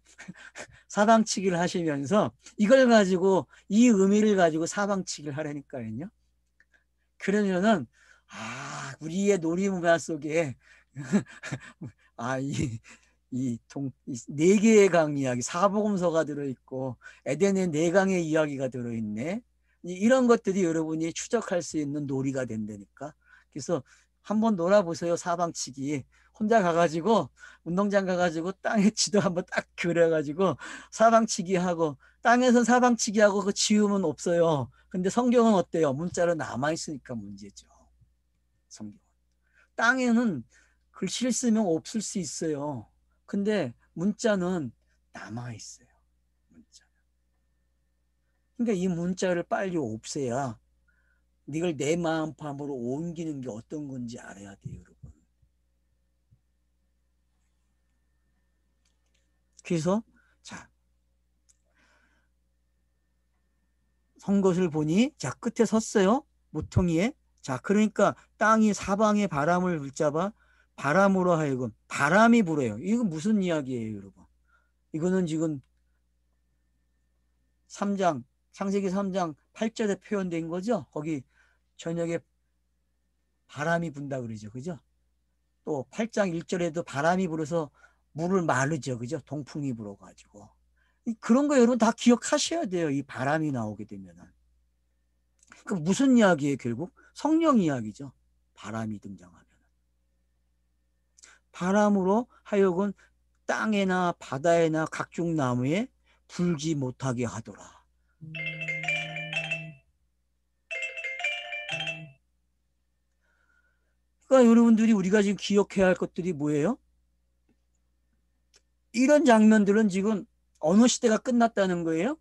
사방치기를 하시면서 이걸 가지고, 이 의미를 가지고 사방치기를 하라니까요. 그러면은, 아, 우리의 놀이문화 속에, 아, 네 개의 강 이야기, 사복음서가 들어있고, 에덴의 네 강의 이야기가 들어있네. 이런 것들이 여러분이 추적할 수 있는 놀이가 된다니까. 그래서 한번 놀아보세요. 사방치기. 혼자 가가지고 운동장 가가지고 땅에 지도 한번 딱 그려가지고 사방치기 하고, 땅에서 사방치기 하고 그 지우면 없어요. 근데 성경은 어때요? 문자로 남아있으니까 문제죠. 성경은. 땅에는 글씨를 쓰면 없을 수 있어요. 근데 문자는 남아있어요. 문자는. 그러니까 이 문자를 빨리 없애야 이걸 내 마음판으로 옮기는 게 어떤 건지 알아야 돼요, 여러분. 그래서 자, 선 것을 보니, 자, 끝에 섰어요. 모퉁이에. 자, 그러니까 땅이 사방에 바람을 붙잡아 바람으로 하여금, 바람이 불어요. 이거 무슨 이야기예요, 여러분? 이거는 지금 3장, 창세기 3장 8절에 표현된 거죠. 거기 저녁에 바람이 분다 그러죠. 그죠? 또 8장 1절에도 바람이 불어서 물을 마르죠. 그죠? 동풍이 불어가지고. 그런 거 여러분 다 기억하셔야 돼요. 이 바람이 나오게 되면은. 그 무슨 이야기예요, 결국? 성령 이야기죠. 바람이 등장하면. 바람으로 하여금 땅에나 바다에나 각종 나무에 불지 못하게 하더라. 그러니까 여러분들이, 우리가 지금 기억해야 할 것들이 뭐예요? 이런 장면들은 지금 어느 시대가 끝났다는 거예요?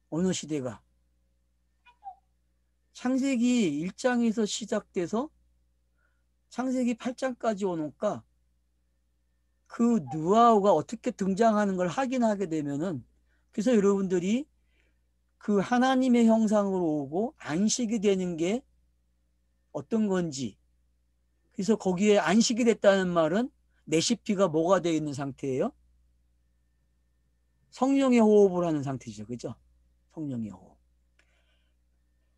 어느 시대가? 창세기 1장에서 시작돼서 창세기 8장까지 오니까 그 느와우가 어떻게 등장하는 걸 확인하게 되면은, 그래서 여러분들이 그 하나님의 형상으로 오고 안식이 되는 게 어떤 건지, 그래서 거기에 안식이 됐다는 말은 레시피가 뭐가 되어 있는 상태예요? 성령의 호흡을 하는 상태죠. 그죠? 성령의 호흡.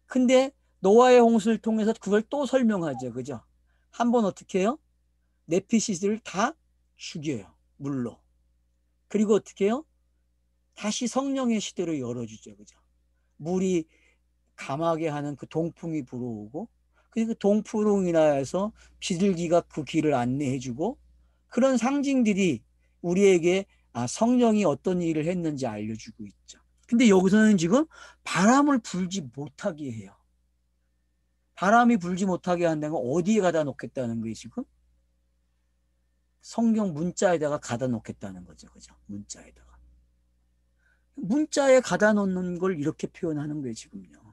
근데 노아의 홍수를 통해서 그걸 또 설명하죠. 그죠? 한번 어떻게 해요? 네피시스를 다 죽여요. 물로. 그리고 어떻게 해요? 다시 성령의 시대로 열어주죠. 그죠? 물이 감하게 하는 그 동풍이 불어오고, 그 동풍으로 인하여서 비둘기가 그 길을 안내해주고, 그런 상징들이 우리에게 성령이 어떤 일을 했는지 알려주고 있죠. 근데 여기서는 지금 바람을 불지 못하게 해요. 바람이 불지 못하게 한다는 건 어디에 가다 놓겠다는 거예요, 지금? 성경 문자에다가 가다 놓겠다는 거죠. 그죠? 문자에다가. 문자에 가다 놓는 걸 이렇게 표현하는 거예요, 지금요.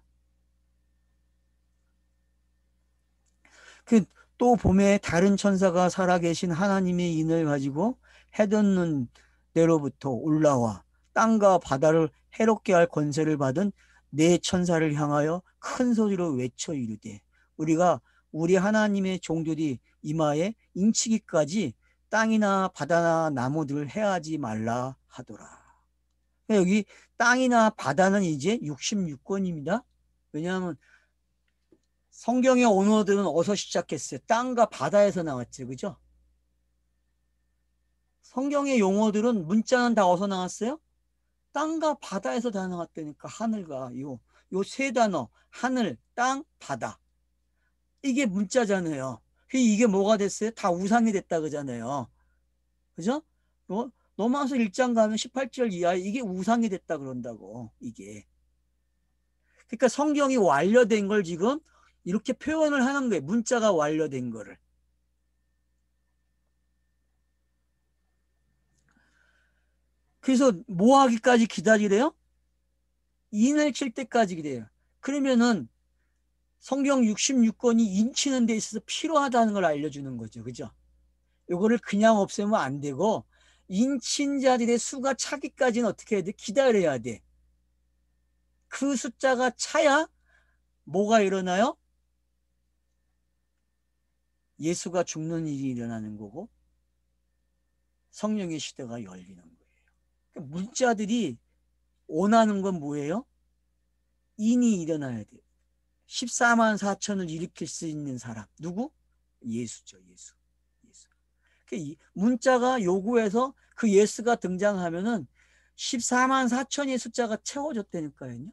또 봄에 다른 천사가 살아계신 하나님의 인을 가지고 해돋는 데로부터 올라와 땅과 바다를 해롭게 할 권세를 받은 네 천사를 향하여 큰 소리로 외쳐 이르되, 우리가 우리 하나님의 종들이 이마에 인치기까지 땅이나 바다나 나무들을 해하지 말라 하더라. 여기 땅이나 바다는 이제 66권입니다. 왜냐하면 성경의 언어들은 어디서 시작했어요? 땅과 바다에서 나왔죠. 그죠? 성경의 용어들은 문자는 다 어디서 나왔어요? 땅과 바다에서 다 나왔다니까. 하늘과 요 세 단어, 하늘, 땅, 바다. 이게 문자잖아요. 이게 뭐가 됐어요? 다 우상이 됐다 그러잖아요. 그죠? 로마서 1장 가면 18절 이하에 이게 우상이 됐다 그런다고. 이게. 그러니까 성경이 완료된 걸 지금 이렇게 표현을 하는 거예요. 문자가 완료된 거를. 그래서 뭐 하기까지 기다리래요? 인을 칠 때까지 기다려요. 그러면은 성경 66권이 인치는 데 있어서 필요하다는 걸 알려주는 거죠. 그죠? 요거를 그냥 없애면 안 되고 인친 자들의 수가 차기까지는 어떻게 해야 돼? 기다려야 돼. 그 숫자가 차야 뭐가 일어나요? 예수가 죽는 일이 일어나는 거고 성령의 시대가 열리는 거예요. 그러니까 문자들이 원하는 건 뭐예요? 인이 일어나야 돼요. 14만 4천을 일으킬 수 있는 사람. 누구? 예수죠. 예수. 이 문자가 요구해서 그 예수가 등장하면은 14만 4천의 숫자가 채워졌다니까요.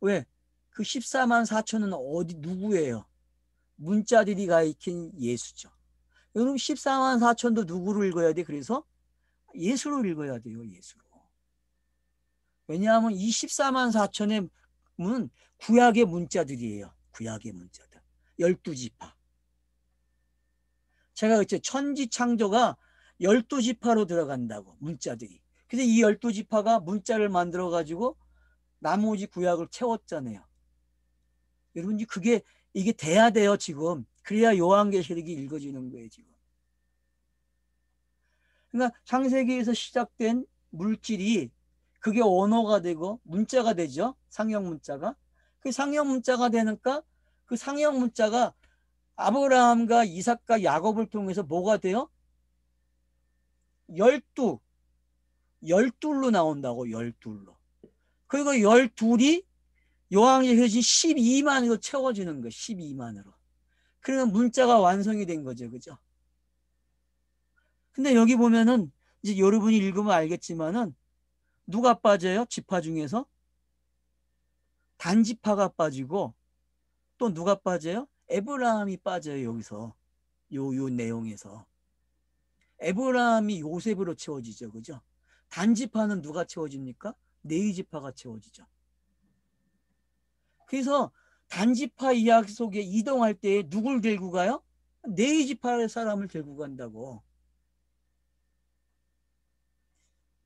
왜? 그 14만 4천은 어디 누구예요? 문자들이 가리킨 예수죠. 여러분 14만 4천도 누구로 읽어야 돼? 그래서 예수로 읽어야 돼요. 예수로. 왜냐하면 이 14만 4천의 문 구약의 문자들이에요. 구약의 문자들. 12지파. 제가 그랬죠. 천지창조가 12지파로 들어간다고. 문자들이. 그래서 이 12지파가 문자를 만들어 가지고 나머지 구약을 채웠잖아요. 여러분 이게 돼야 돼요. 지금. 그래야 요한계시록이 읽어지는 거예요. 지금. 그러니까 창세기에서 시작된 물질이 그게 언어가 되고 문자가 되죠. 상형 문자가. 그 상형 문자가 되니까 그 상형 문자가 아브라함과 이삭과 야곱을 통해서 뭐가 돼요? 12로 나온다고. 12로. 그리고 12이 요한계시록이 12만으로 채워지는 거예요. 12만으로. 그러면 문자가 완성이 된 거죠. 그죠? 근데 여기 보면은 이제 여러분이 읽으면 알겠지만은 누가 빠져요? 지파 중에서? 단지파가 빠지고 또 누가 빠져요? 에브라함이 빠져요. 여기서 요 내용에서 에브라함이 요셉으로 채워지죠. 그죠? 단지파는 누가 채워집니까? 네이지파가 채워지죠. 그래서 단지파 이야기 속에 이동할 때 누굴 들고 가요? 네이지파의 사람을 들고 간다고.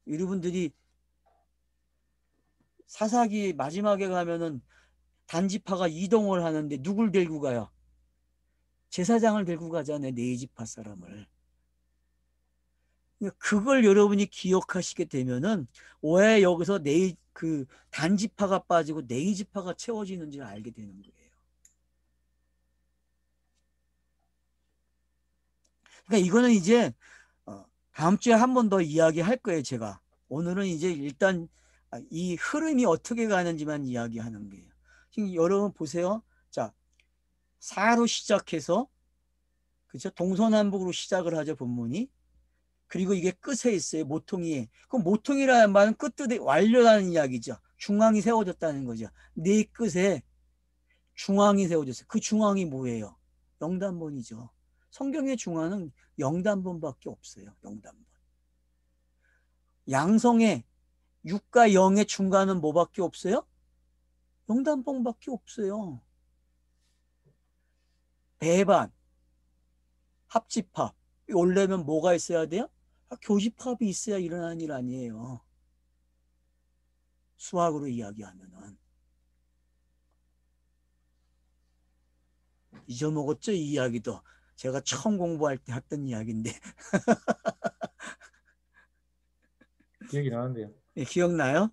여러분들이 사사기 마지막에 가면은 단지파가 이동을 하는데 누굴 들고 가요? 제사장을 들고 가잖아요. 네이지파 사람을. 그걸 여러분이 기억하시게 되면은 왜 여기서 그 단지파가 빠지고 네이지파가 채워지는지 알게 되는 거예요. 그러니까 이거는 이제 다음 주에 한 번 더 이야기할 거예요. 제가 오늘은 이제 일단 이 흐름이 어떻게 가는지만 이야기하는 거예요. 지금 여러분 보세요. 자, 4로 시작해서 그렇죠? 동서남북으로 시작을 하죠. 본문이. 그리고 이게 끝에 있어요. 모퉁이에. 그럼 모퉁이라는 말은 끝도 완료라는 이야기죠. 중앙이 세워졌다는 거죠. 네 끝에 중앙이 세워졌어요. 그 중앙이 뭐예요? 영단본이죠. 성경의 중앙은 영단본밖에 없어요. 영단본. 양성의 6과 0의 중간은 뭐밖에 없어요? 영단본밖에 없어요. 배반, 합집합 올려면 뭐가 있어야 돼요? 교집합이 있어야 일어나는 일 아니에요. 수학으로 이야기하면은. 잊어먹었죠? 이 이야기도. 제가 처음 공부할 때 했던 이야기인데. 기억이 나는데요. 네, 기억나요?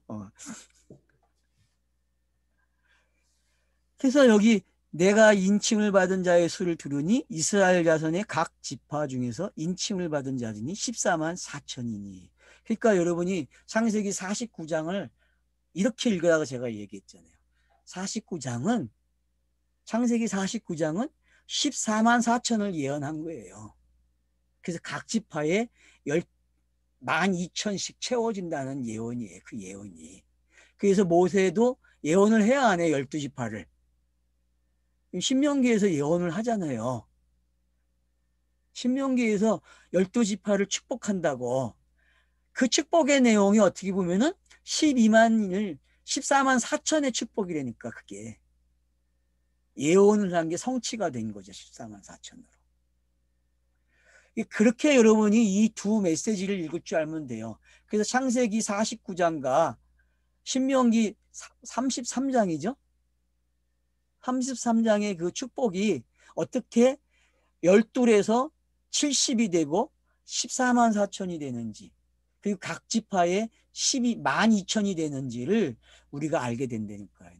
그래서 여기 내가 인칭을 받은 자의 수를 들으니 이스라엘 자손의 각 지파 중에서 인칭을 받은 자들이 14만 4천이니. 그러니까 여러분이 창세기 49장을 이렇게 읽으라고 제가 얘기했잖아요. 창세기 49장은 14만 4천을 예언한 거예요. 그래서 각 지파에 12,000씩 채워진다는 예언이에요. 그 예언이. 그래서 모세도 예언을 해야 하네. 12지파를. 신명기에서 예언을 하잖아요. 신명기에서 12지파를 축복한다고. 그 축복의 내용이 어떻게 보면은 14만 4천의 축복이라니까. 그게 예언을 한 게 성취가 된 거죠. 14만 4천으로. 그렇게 여러분이 이 두 메시지를 읽을 줄 알면 돼요. 그래서 창세기 49장과 신명기 33장이죠. 33장의 그 축복이 어떻게 12에서 70이 되고 14만 4천이 되는지, 그리고 각 지파에 12,000이 되는지를 우리가 알게 된다니까요.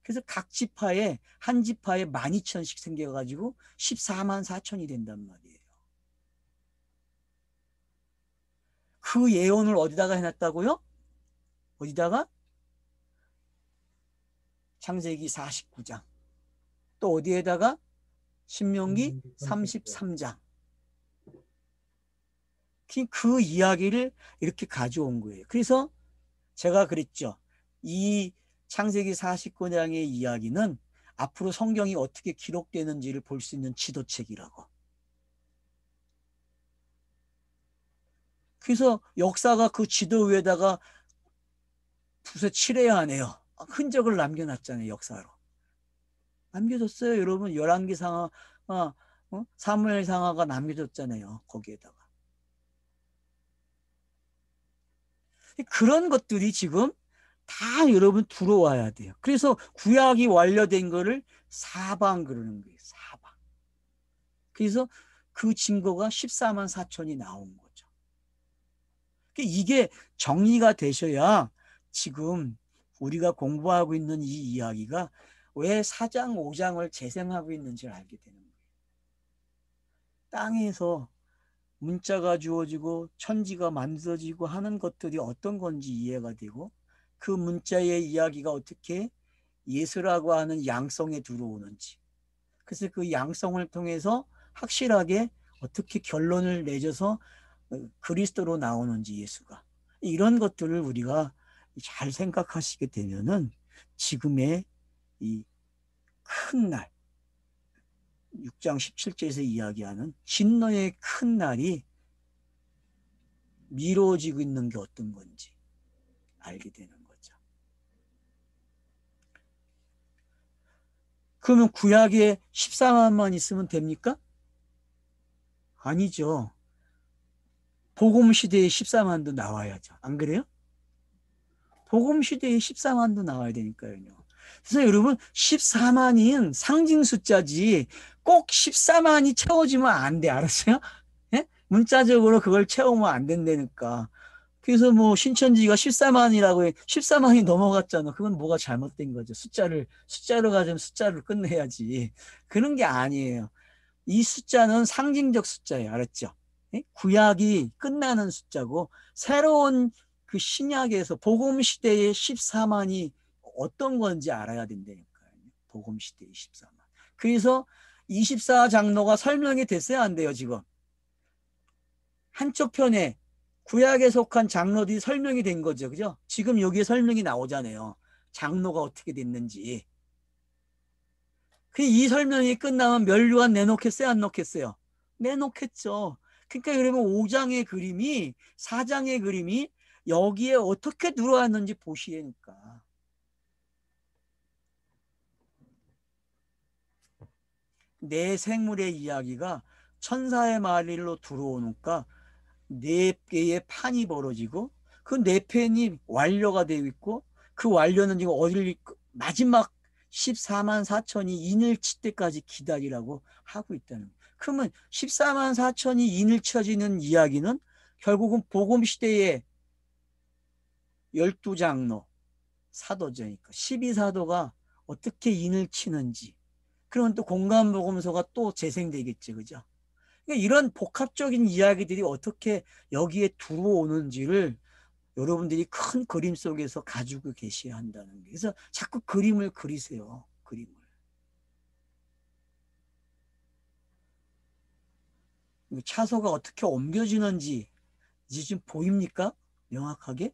그래서 각 지파에, 한 지파에 12,000씩 생겨가지고 14만 4천이 된단 말이에요. 그 예언을 어디다가 해놨다고요? 어디다가? 창세기 49장. 또 어디에다가? 신명기 33장. 그 이야기를 이렇게 가져온 거예요. 그래서 제가 그랬죠. 이 창세기 49장의 이야기는 앞으로 성경이 어떻게 기록되는지를 볼 수 있는 지도책이라고. 그래서 역사가 그 지도 위에다가 붓에 칠해야 하네요. 흔적을 남겨놨잖아요. 역사로. 남겨줬어요. 여러분. 열왕기상하, 사무엘상하가 남겨줬잖아요. 거기에다가. 그런 것들이 지금 다 여러분 들어와야 돼요. 그래서 구약이 완료된 거를 사방 그러는 거예요. 사방. 그래서 그 증거가 14만 4천이 나온 거죠. 이게 정리가 되셔야 지금 우리가 공부하고 있는 이 이야기가 왜 4장, 5장을 재생하고 있는지를 알게 되는 거예요. 땅에서 문자가 주어지고 천지가 만들어지고 하는 것들이 어떤 건지 이해가 되고, 그 문자의 이야기가 어떻게 예수라고 하는 양성에 들어오는지, 그래서 그 양성을 통해서 확실하게 어떻게 결론을 내줘서 그리스도로 나오는지, 예수가. 이런 것들을 우리가 잘 생각하시게 되면은 지금의 이 큰 날, 6장 17절에서 이야기하는 진노의 큰 날이 미뤄지고 있는 게 어떤 건지 알게 되는 거죠. 그러면 구약에 14만만 있으면 됩니까? 아니죠. 복음시대에 14만도 나와야죠. 안 그래요? 복음시대에 14만도 나와야 되니까요. 그래서 여러분 14만인 상징 숫자지 꼭 14만이 채워지면 안 돼. 알았어요? 예? 문자적으로 그걸 채우면 안 된다니까. 그래서 뭐 신천지가 14만이라고 해. 14만이 넘어갔잖아. 그건 뭐가 잘못된 거죠. 숫자로 가지면 숫자를 끝내야지. 그런 게 아니에요. 이 숫자는 상징적 숫자예요. 알았죠? 예? 구약이 끝나는 숫자고, 새로운 그 신약에서 복음 시대의 14만이 어떤 건지 알아야 된다니까요. 복음 시대의 14만. 그래서 24장로가 설명이 됐어야 안 돼요, 지금. 한쪽 편에 구약에 속한 장로들이 설명이 된 거죠. 그죠? 지금 여기에 설명이 나오잖아요. 장로가 어떻게 됐는지. 이 설명이 끝나면 면류관 내놓겠어요? 안 놓겠어요? 내놓겠죠. 그러니까 그러면 5장의 그림이, 4장의 그림이 여기에 어떻게 들어왔는지 보시니까. 내 생물의 이야기가 천사의 말일로 들어오니까 네 개의 판이 벌어지고, 그 네 판이 완료가 되어 있고, 그 완료는 지금 어딜 마지막 14만 4천이 인을 칠 때까지 기다리라고 하고 있다는 거예요. 그러면 14만 4천이 인을 쳐지는 이야기는 결국은 복음시대의 12장로 사도제니까 12사도가 어떻게 인을 치는지, 그러면 또 공간복음서가 또 재생되겠죠. 그죠? 그러니까 이런 복합적인 이야기들이 어떻게 여기에 들어오는지를 여러분들이 큰 그림 속에서 가지고 계셔야 한다는 거예요. 그래서 자꾸 그림을 그리세요. 그림을. 차소가 어떻게 옮겨지는지 이제 지금 보입니까? 명확하게?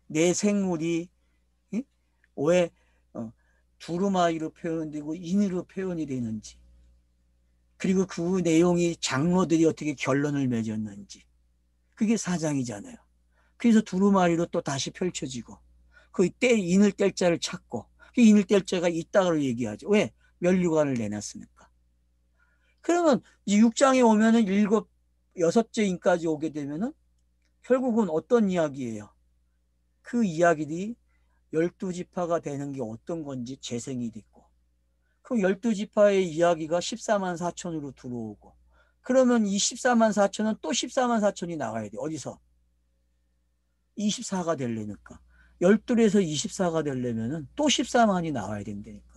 내 생물이 왜 두루마리로 표현되고 인으로 표현이 되는지, 그리고 그 내용이 장로들이 어떻게 결론을 맺었는지, 그게 4장이잖아요. 그래서 두루마리로 또 다시 펼쳐지고 그 인을 뗄 자를 찾고 그 인을 뗄 자가 있다고 얘기하죠. 왜? 면류관을 내놨으니까. 그러면 이 6장에 오면은 여섯째 인까지 오게 되면은 결국은 어떤 이야기예요? 그 이야기들이 12지파가 되는 게 어떤 건지 재생이 됐고, 그 12지파의 이야기가 14만 4천으로 들어오고, 그러면 이 14만 4천은 또 14만 4천이 나와야 돼. 어디서? 24가 되려니까. 12에서 24가 되려면은 또 14만이 나와야 된다니까요.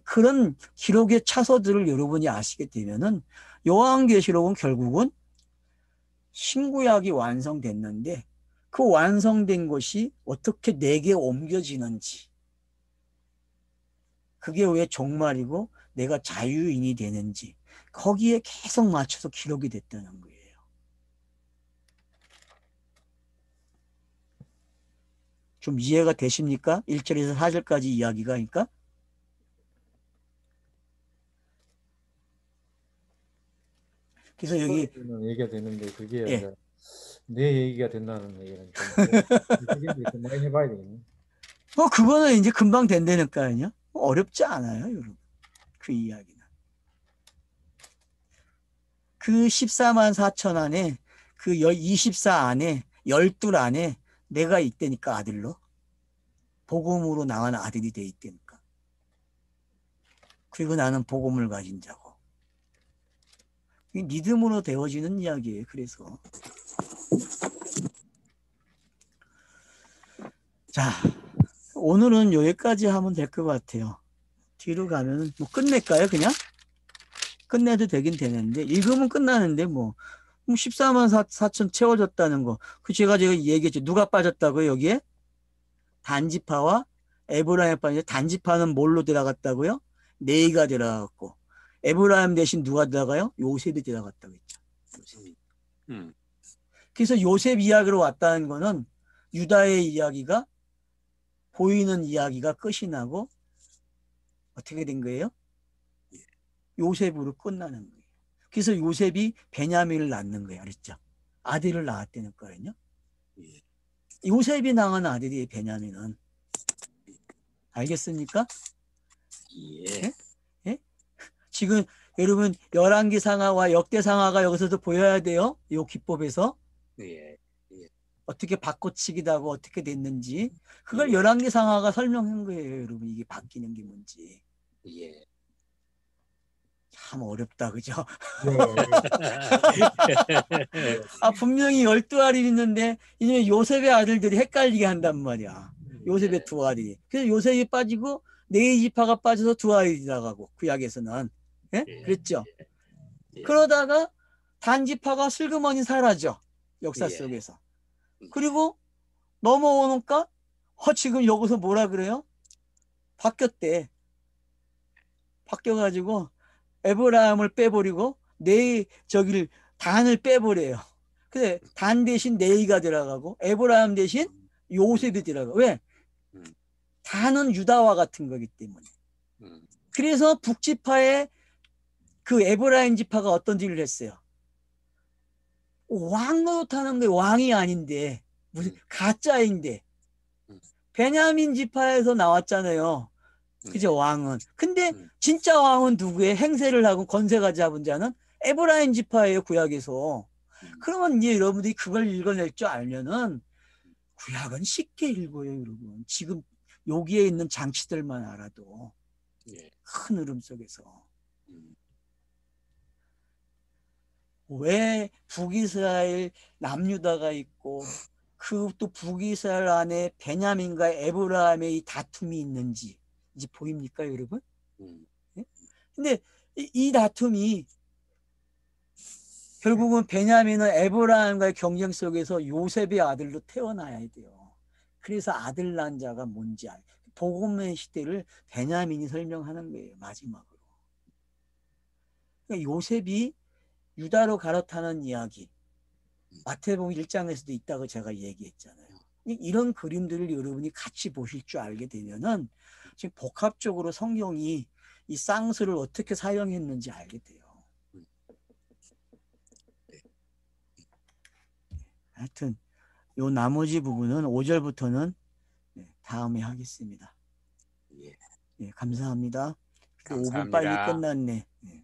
그런 기록의 차서들을 여러분이 아시게 되면은 요한계시록은 결국은 신구약이 완성됐는데 그 완성된 것이 어떻게 내게 옮겨지는지, 그게 왜 종말이고 내가 자유인이 되는지 거기에 계속 맞춰서 기록이 됐다는 거예요. 좀 이해가 되십니까? 1절에서 4절까지 이야기가. 그러니까 그래서 여기 얘기가 되는데 그게 예. 이제 내 얘기가 된다는 얘기는 좀 많이 해봐야 되겠네. 그거는 이제 금방 된다니까요. 어렵지 않아요, 여러분. 그 이야기는. 그 14만 4천 안에, 그 24 안에, 12 안에 내가 있다니까, 아들로. 복음으로 나간 아들이 돼 있다니까. 그리고 나는 복음을 가진 자고. 믿음으로 되어지는 이야기예요, 그래서. 자, 오늘은 여기까지 하면 될 것 같아요. 뒤로 가면 뭐 끝낼까요, 그냥? 끝내도 되긴 되는데, 읽으면 끝나는데, 14만 4천 채워졌다는 거. 제가 얘기했죠. 누가 빠졌다고요, 여기에? 단지파와 에브라임에 빠졌는데, 단지파는 뭘로 들어갔다고요? 네이가 들어갔고, 에브라임 대신 누가 들어가요? 요셉이 들어갔다고 했죠. 그래서 요셉 이야기로 왔다는 거는 유다의 이야기가 보이는 이야기가 끝이 나고 어떻게 된 거예요? 요셉으로 끝나는 거예요. 그래서 요셉이 베냐민을 낳는 거예요. 그랬죠? 아들을 낳았다는 거예요. 요셉이 낳은 아들이 베냐민은. 알겠습니까? 예? 예? 지금 여러분 열왕기상하와 역대상하가 여기서도 보여야 돼요. 이 기법에서. 예. 어떻게 바꿔치기도 하고 어떻게 됐는지 그걸 열왕기상하가 설명한 거예요. 여러분 이게 바뀌는 게 뭔지. 참 어렵다, 그죠? 분명히 12알이 있는데 이제 요셉의 아들들이 헷갈리게 한단 말이야. 요셉의 두 아들이. 그래서 요셉이 빠지고 네이지파가 빠져서 두 아들이 나가고 구약에서는. 예? 그랬죠? 그러다가 단지파가 슬그머니 사라져. 역사 속에서. 그리고 넘어오니까 지금 여기서 뭐라 그래요? 바뀌었대. 바뀌어가지고 에브라임을 빼버리고 단을 빼버려요. 근데 단 대신 네이가 들어가고 에브라임 대신 요셉이 들어가. 왜? 단은 유다와 같은 거기 때문에. 그래서 북지파의 그 에브라임 지파가 어떤 일을 했어요? 왕 노릇하는 게 왕이 아닌데 무슨 가짜인데 베냐민 지파에서 나왔잖아요. 그죠? 왕은. 근데 진짜 왕은 누구예요? 행세를 하고 건세가 잡은 자는 에브라임 지파예요, 구약에서. 그러면 이제 여러분들이 그걸 읽어낼 줄 알면은 구약은 쉽게 읽어요, 여러분. 지금 여기에 있는 장치들만 알아도 큰 흐름 속에서. 왜 북이스라엘 남유다가 있고 그 또 북이스라엘 안에 베냐민과 에브라임의 이 다툼이 있는지 이제 보입니까, 여러분? 예? 근데 이 다툼이 결국은 베냐민은 에브라임과의 경쟁 속에서 요셉의 아들로 태어나야 돼요. 그래서 아들 난 자가 뭔지 복음의 시대를 베냐민이 설명하는 거예요, 마지막으로. 그러니까 요셉이 유다로 갈아타는 이야기 마태복음 1장에서도 있다고 제가 얘기했잖아요. 이런 그림들을 여러분이 같이 보실 줄 알게 되면은 지금 복합적으로 성경이 이 쌍수를 어떻게 사용했는지 알게 돼요. 하여튼 요 나머지 부분은 5절부터는 다음에 하겠습니다. 예. 예, 감사합니다. 또 5분 빨리 감사합니다. 끝났네. 예.